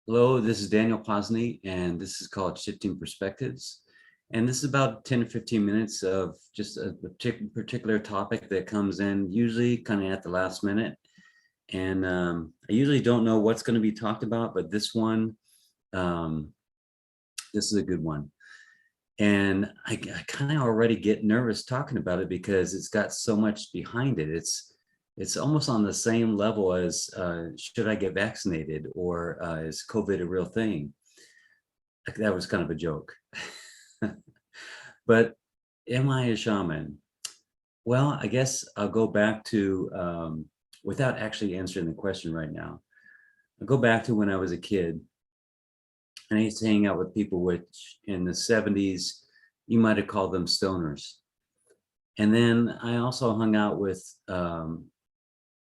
Hello, this is Daniel Posney, and this is called Shifting Perspectives. And this is about 10 to 15 minutes of just a particular topic that comes in usually kind of at the last minute. And I usually don't know what's going to be talked about, but um, this is a good one. And I kind of already get nervous talking about it because it's got so much behind it. It's almost on the same level as should I get vaccinated or is COVID a real thing? That was kind of a joke. But am I a shaman? Well, I guess I'll go back to, without actually answering the question right now, I'll go back to when I was a kid and I used to hang out with people which in the 70s, you might have called them stoners. And then I also hung out with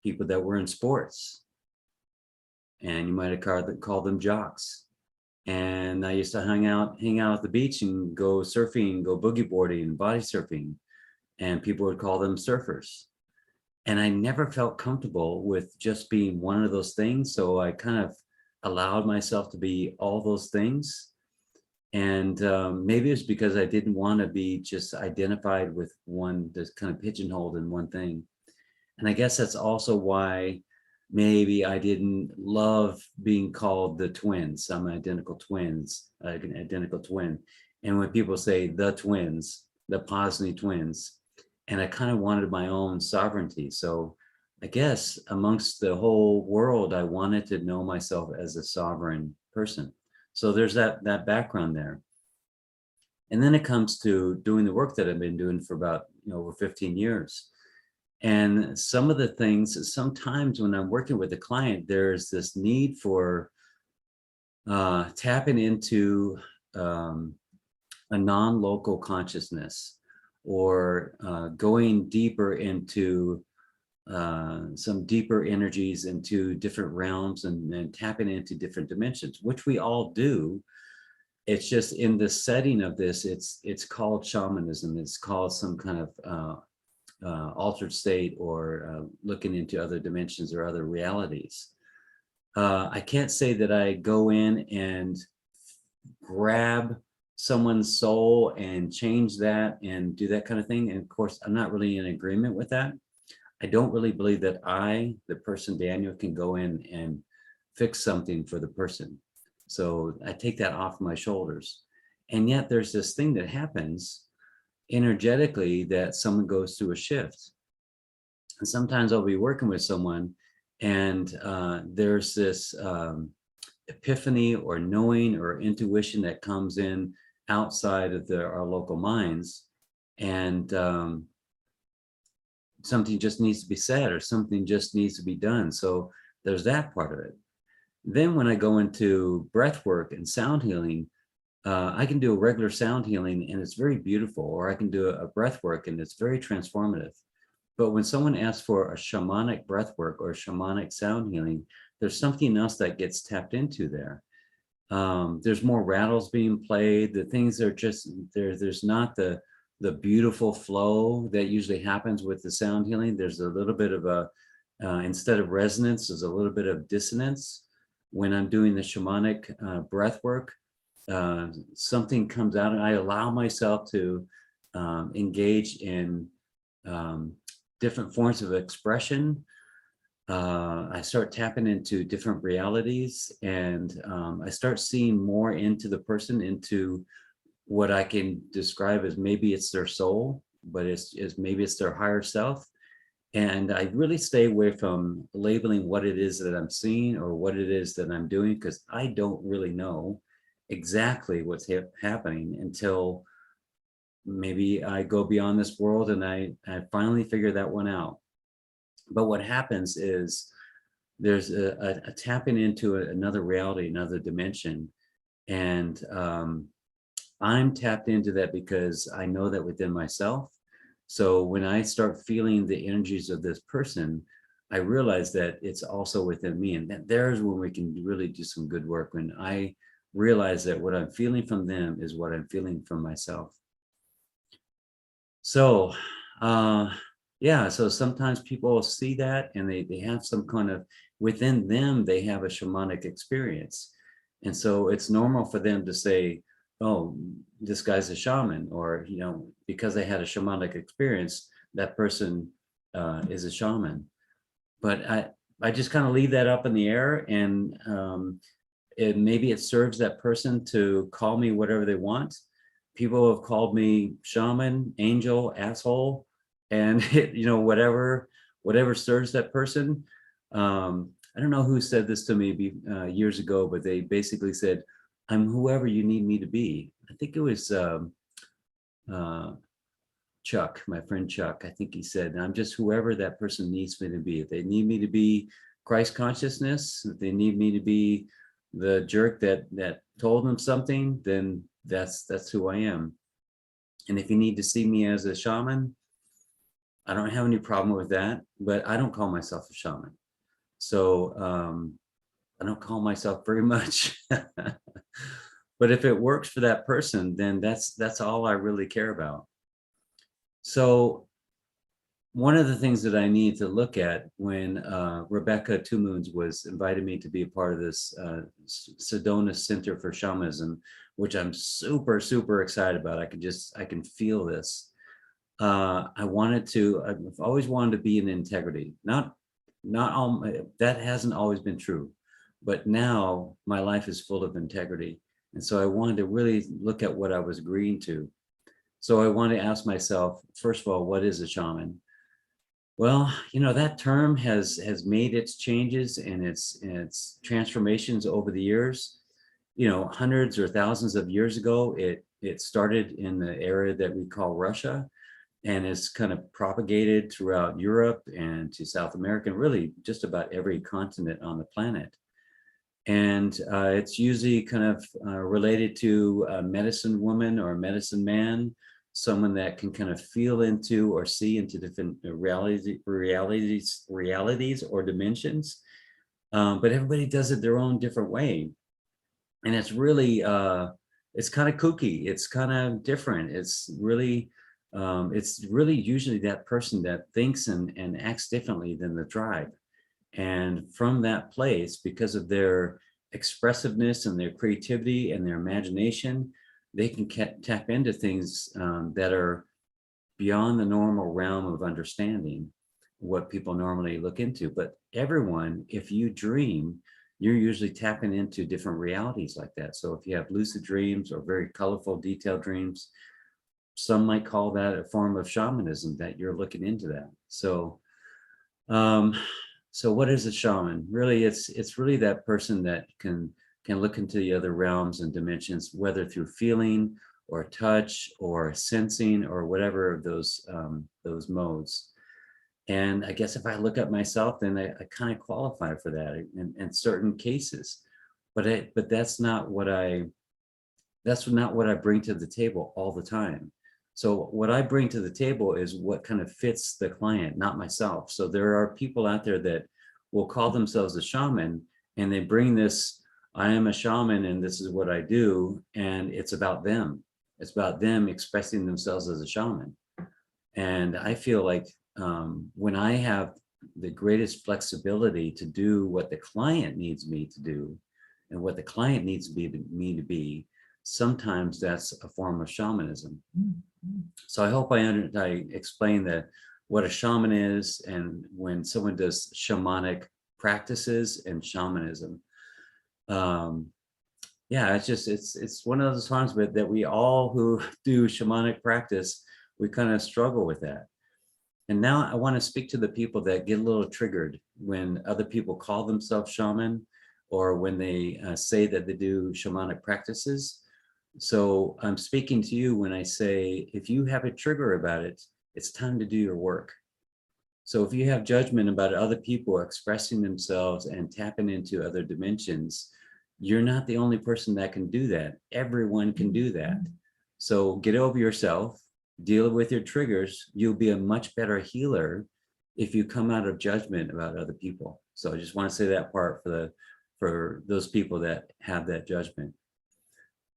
people that were in sports and you might have called them jocks. And I used to hang out at the beach and go surfing, go boogie boarding and body surfing. And people would call them surfers. And I never felt comfortable with just being one of those things. So I kind of allowed myself to be all those things. And maybe it's because I didn't want to be just identified with one, just kind of pigeonholed in one thing. And I guess that's also why maybe I didn't love being called the twins. I'm identical twins, an identical twin. And when people say the twins, the Posney twins, and I kind of wanted my own sovereignty. So I guess amongst the whole world, I wanted to know myself as a sovereign person. So there's that background there. And then it comes to doing the work that I've been doing for about over 15 years. And some of the things, sometimes when I'm working with a client, there's this need for tapping into a non-local consciousness or going deeper into some deeper energies into different realms and tapping into different dimensions, which we all do. It's just in the setting of this, it's called shamanism. It's called some kind of altered state or looking into other dimensions or other realities. I can't say that I go in and grab someone's soul and change that and do that kind of thing. And of course, I'm not really in agreement with that. I don't really believe that I, the person Daniel, can go in and fix something for the person. So I take that off my shoulders. And yet there's this thing that happens energetically that someone goes through a shift. And sometimes I'll be working with someone and there's this epiphany or knowing or intuition that comes in outside of our local minds. And something just needs to be said or something just needs to be done. So there's that part of it. Then when I go into breath work and sound healing, I can do a regular sound healing and it's very beautiful, or I can do a breath work and it's very transformative. But when someone asks for a shamanic breath work or shamanic sound healing, there's something else that gets tapped into there. There's more rattles being played. The things are just there. There's not the beautiful flow that usually happens with the sound healing. There's a little bit of a instead of resonance, there's a little bit of dissonance. When I'm doing the shamanic breath work, something comes out and I allow myself to engage in different forms of expression. I start tapping into different realities and I start seeing more into the person, into what I can describe as maybe it's their soul, but it's maybe it's their higher self. And I really stay away from labeling what it is that I'm seeing or what it is that I'm doing, because I don't really know exactly what's happening until maybe I go beyond this world and I finally figure that one out. But what happens is there's a tapping into another reality, another dimension. And I'm tapped into that because I know that within myself. So when I start feeling the energies of this person, I realize that it's also within me. And that there's when we can really do some good work, when I realize that what I'm feeling from them is what I'm feeling from myself. So yeah, so sometimes people see that and they have some kind of, within them, they have a shamanic experience. And so it's normal for them to say, oh, this guy's a shaman, or, because they had a shamanic experience, that person is a shaman. But I just kind of leave that up in the air, and maybe it serves that person to call me whatever they want. People have called me shaman, angel, asshole, and whatever serves that person. I don't know who said this to me years ago, but they basically said, "I'm whoever you need me to be." I think it was uh, Chuck, my friend Chuck. I think he said, "I'm just whoever that person needs me to be. If they need me to be Christ consciousness, if they need me to be the jerk that told them something, then that's who I am. And if you need to see me as a shaman, I don't have any problem with that, but I don't call myself a shaman. So I don't call myself very much. But if it works for that person, then that's all I really care about. So one of the things that I need to look at when Rebecca Two Moons was invited me to be a part of this Sedona Center for Shamanism, which I'm super, super excited about. I can feel this. I've always wanted to be in integrity. Not all, that hasn't always been true, but now my life is full of integrity. And so I wanted to really look at what I was agreeing to. So I wanted to ask myself, first of all, what is a shaman? Well, that term has made its changes and its transformations over the years. Hundreds or thousands of years ago, it started in the area that we call Russia, and it's kind of propagated throughout Europe and to South America, and really just about every continent on the planet. And it's usually kind of related to a medicine woman or a medicine man, someone that can kind of feel into or see into different realities or dimensions. But everybody does it their own different way. And it's really, it's kind of kooky. It's kind of different. It's really usually that person that thinks and acts differently than the tribe. And from that place, because of their expressiveness and their creativity and their imagination, they can tap into things that are beyond the normal realm of understanding what people normally look into. But everyone, if you dream, you're usually tapping into different realities like that. So if you have lucid dreams or very colorful, detailed dreams, some might call that a form of shamanism, that you're looking into that. So so what is a shaman? Really, it's really that person that can look into the other realms and dimensions, whether through feeling or touch or sensing or whatever of those modes. And I guess if I look at myself, then I kind of qualify for that in certain cases. But that's not what I bring to the table all the time. So what I bring to the table is what kind of fits the client, not myself. So there are people out there that will call themselves a shaman, and they bring this, I am a shaman and this is what I do, and it's about them. It's about them expressing themselves as a shaman. And I feel like when I have the greatest flexibility to do what the client needs me to do and what the client needs me to be, sometimes that's a form of shamanism. So I hope I explain that what a shaman is, and when someone does shamanic practices and shamanism. Yeah, it's one of those times that we all who do shamanic practice, we kind of struggle with that. And now I want to speak to the people that get a little triggered when other people call themselves shaman, or when they say that they do shamanic practices. So I'm speaking to you when I say, if you have a trigger about it, it's time to do your work. So if you have judgment about other people expressing themselves and tapping into other dimensions, you're not the only person that can do that. Everyone can do that. So get over yourself, deal with your triggers. You'll be a much better healer if you come out of judgment about other people. So I just want to say that part for those people that have that judgment.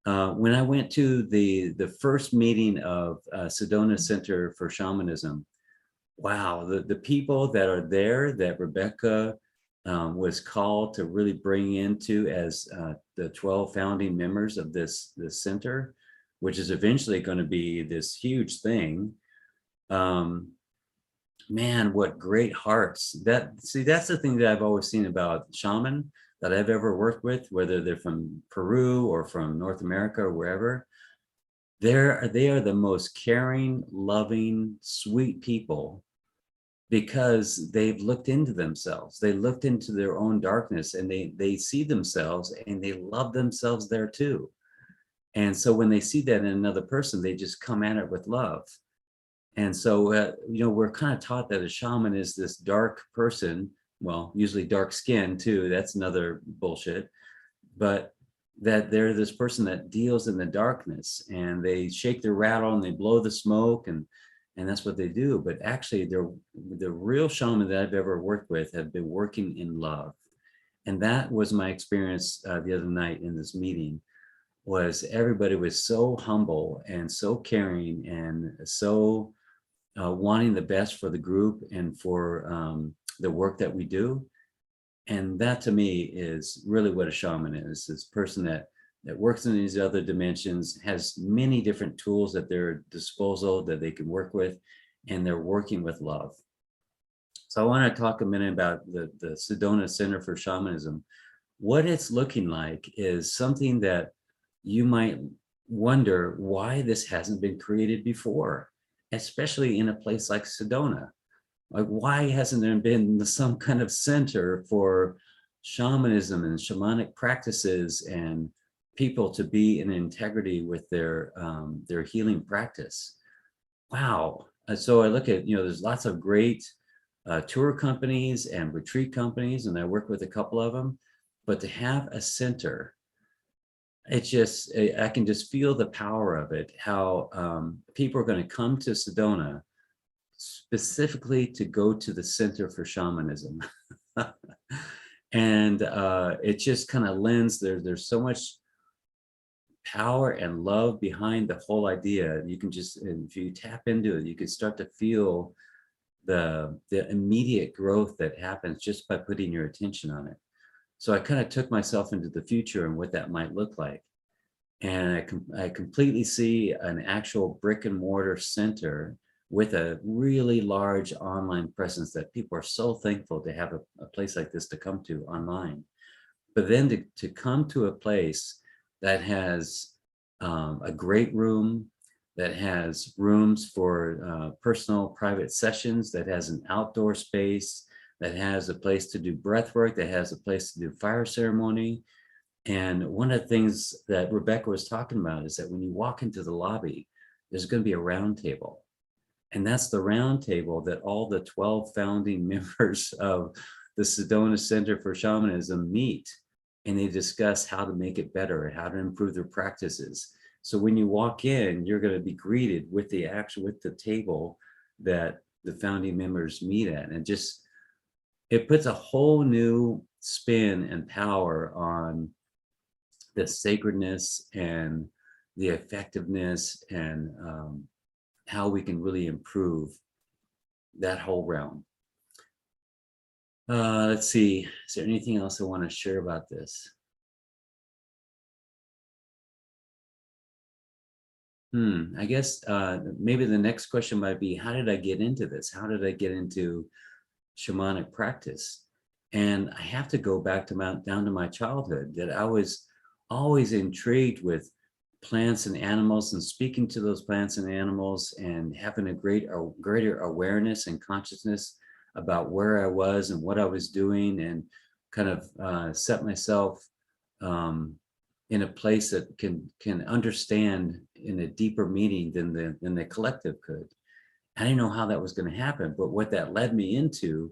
When I went to the first meeting of Sedona Center for Shamanism, wow, the people that are there that Rebecca was called to really bring into as the 12 founding members of this center, which is eventually going to be this huge thing. Man, what great hearts. That's the thing that I've always seen about shaman that I've ever worked with, whether they're from Peru or from North America or wherever. They are the most caring, loving, sweet people, because they've looked into themselves. They looked into their own darkness, and they see themselves and they love themselves there too. And so when they see that in another person, they just come at it with love. And so, we're kind of taught that a shaman is this dark person, well, usually dark skin too. That's another bullshit. But that they're this person that deals in the darkness, and they shake their rattle and they blow the smoke, and that's what they do. But actually, the real shaman that I've ever worked with have been working in love. And that was my experience the other night in this meeting. Was everybody was so humble and so caring and so wanting the best for the group and for the work that we do. And that to me is really what a shaman is. This person that works in these other dimensions, has many different tools at their disposal that they can work with, and they're working with love. So I want to talk a minute about the Sedona Center for Shamanism. What it's looking like is something that you might wonder why this hasn't been created before, especially in a place like Sedona. Like, why hasn't there been some kind of center for shamanism and shamanic practices and people to be in integrity with their healing practice? Wow. So I look at, there's lots of great tour companies and retreat companies, and I work with a couple of them, but to have a center, it's just, I can just feel the power of it, how people are going to come to Sedona specifically to go to the Center for Shamanism. And it just kind of lends, there's so much power and love behind the whole idea. You can just, if you tap into it, you can start to feel the immediate growth that happens just by putting your attention on it. So I kind of took myself into the future and what that might look like. And I completely see an actual brick and mortar center with a really large online presence that people are so thankful to have a place like this to come to online. But then to come to a place that has a great room, that has rooms for personal private sessions, that has an outdoor space, that has a place to do breath work, that has a place to do fire ceremony. And one of the things that Rebecca was talking about is that when you walk into the lobby, there's going to be a round table. And that's the round table that all the 12 founding members of the Sedona Center for Shamanism meet, and they discuss how to make it better, how to improve their practices. So when you walk in, you're going to be greeted with the table that the founding members meet at. And it puts a whole new spin and power on the sacredness and the effectiveness and how we can really improve that whole realm. Let's see, is there anything else I want to share about this? I guess maybe the next question might be, how did I get into this? How did I get into shamanic practice? And I have to go back to down to my childhood, that I was always intrigued with plants and animals and speaking to those plants and animals and having a greater awareness and consciousness about where I was and what I was doing, and kind of set myself in a place that can understand in a deeper meaning than the collective could. I didn't know how that was going to happen, but what that led me into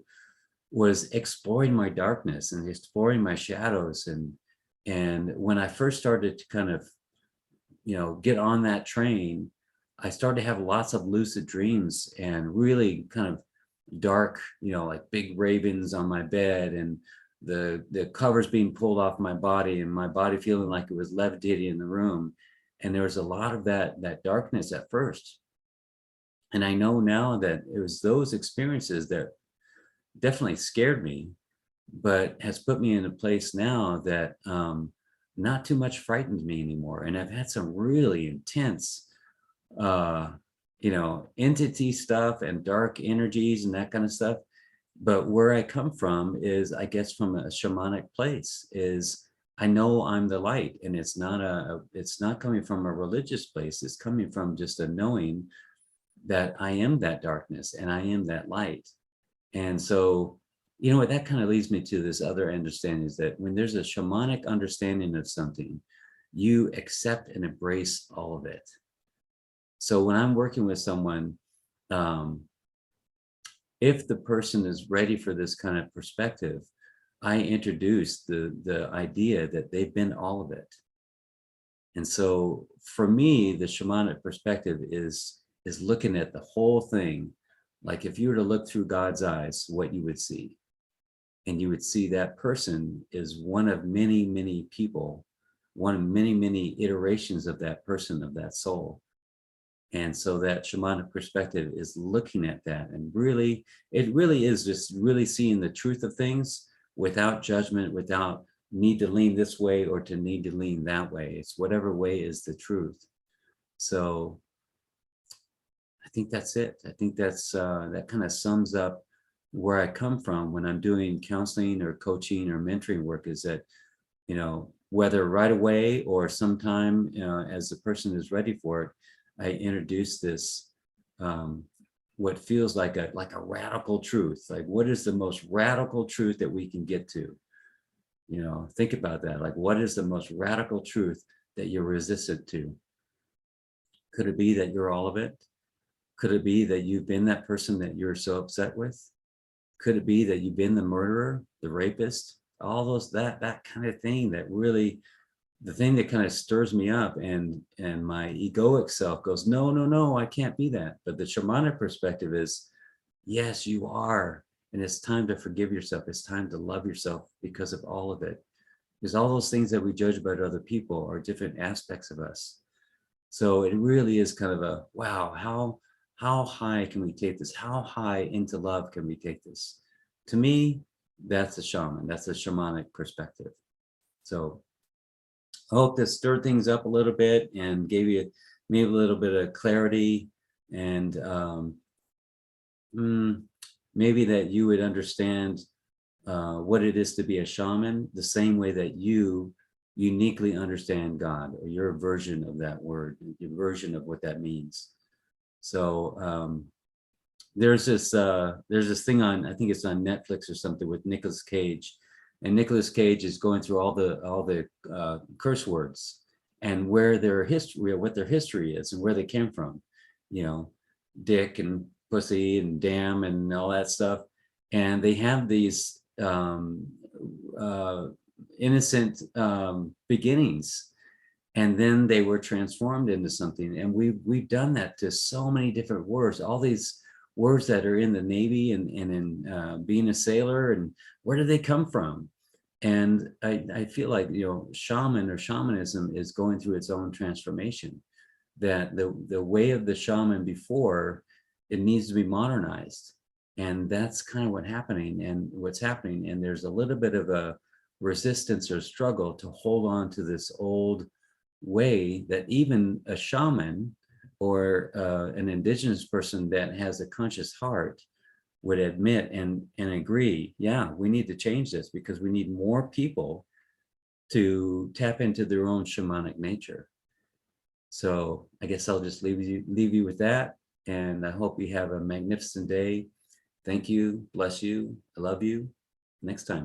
was exploring my darkness and exploring my shadows. And when I first started to kind of, get on that train, I started to have lots of lucid dreams and really kind of dark, like big ravens on my bed, and the covers being pulled off my body, and my body feeling like it was levitating in the room. And there was a lot of that darkness at first. And I know now that it was those experiences that definitely scared me, but has put me in a place now that not too much frightens me anymore. And I've had some really intense, uh, entity stuff and dark energies and that kind of stuff. But where I come from is, I guess, from a shamanic place. Is I know I'm the light, and it's not coming from a religious place. It's coming from just a knowing that I am that darkness and I am that light. And so, what that kind of leads me to this other understanding is that when there's a shamanic understanding of something, you accept and embrace all of it. So when I'm working with someone, um, if the person is ready for this kind of perspective, I introduce the idea that they've been all of it. And so for me, the shamanic perspective is looking at the whole thing. Like if you were to look through God's eyes, what you would see. And you would see that person is one of many, many people, one of many, many iterations of that person, of that soul. And so that shamanic perspective is looking at that, and really, it really is just really seeing the truth of things without judgment, without need to lean this way or to need to lean that way. It's whatever way is the truth. So I think that's it. I think that kind of sums up where I come from when I'm doing counseling or coaching or mentoring work, is that, whether right away or sometime, as the person is ready for it, I introduce this, what feels like a radical truth. Like, what is the most radical truth that we can get to? Think about that. Like, what is the most radical truth that you're resistant to? Could it be that you're all of it? Could it be that you've been that person that you're so upset with? Could it be that you've been the murderer, the rapist, all those, that kind of thing, that really, the thing that kind of stirs me up, and my egoic self goes, no, no, no, I can't be that. But the shamanic perspective is, yes, you are. And it's time to forgive yourself. It's time to love yourself because of all of it. Because all those things that we judge about other people are different aspects of us. So it really is kind of a, wow, how high can we take this? How high into love can we take this? To me, that's a shaman. That's a shamanic perspective. So I hope this stirred things up a little bit and gave you maybe a little bit of clarity, and maybe that you would understand what it is to be a shaman the same way that you uniquely understand God, or your version of that word, your version of what that means. So there's this thing on, I think it's on Netflix or something, with Nicolas Cage, and Nicolas Cage is going through all the curse words and where their history, what their history is and where they came from, dick and pussy and damn and all that stuff. And they have these innocent beginnings, and then they were transformed into something. And we've done that to so many different words, all these words that are in the Navy and in being a sailor, and where do they come from? And I feel like, shaman or shamanism is going through its own transformation, that the way of the shaman before, it needs to be modernized. And that's kind of what's happening. And there's a little bit of a resistance or struggle to hold on to this old way that even a shaman or an indigenous person that has a conscious heart would admit and agree, yeah, we need to change this, because we need more people to tap into their own shamanic nature. So I guess I'll just leave you with that. And I hope you have a magnificent day. Thank you. Bless you. I love you. Next time.